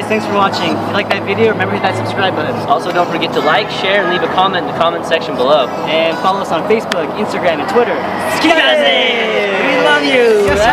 thanks for watching. If you like that video, remember to hit that subscribe button. Also, don't forget to like, share, and leave a comment in the comment section below. And follow us on Facebook, Instagram, and Twitter. We love you! Yes,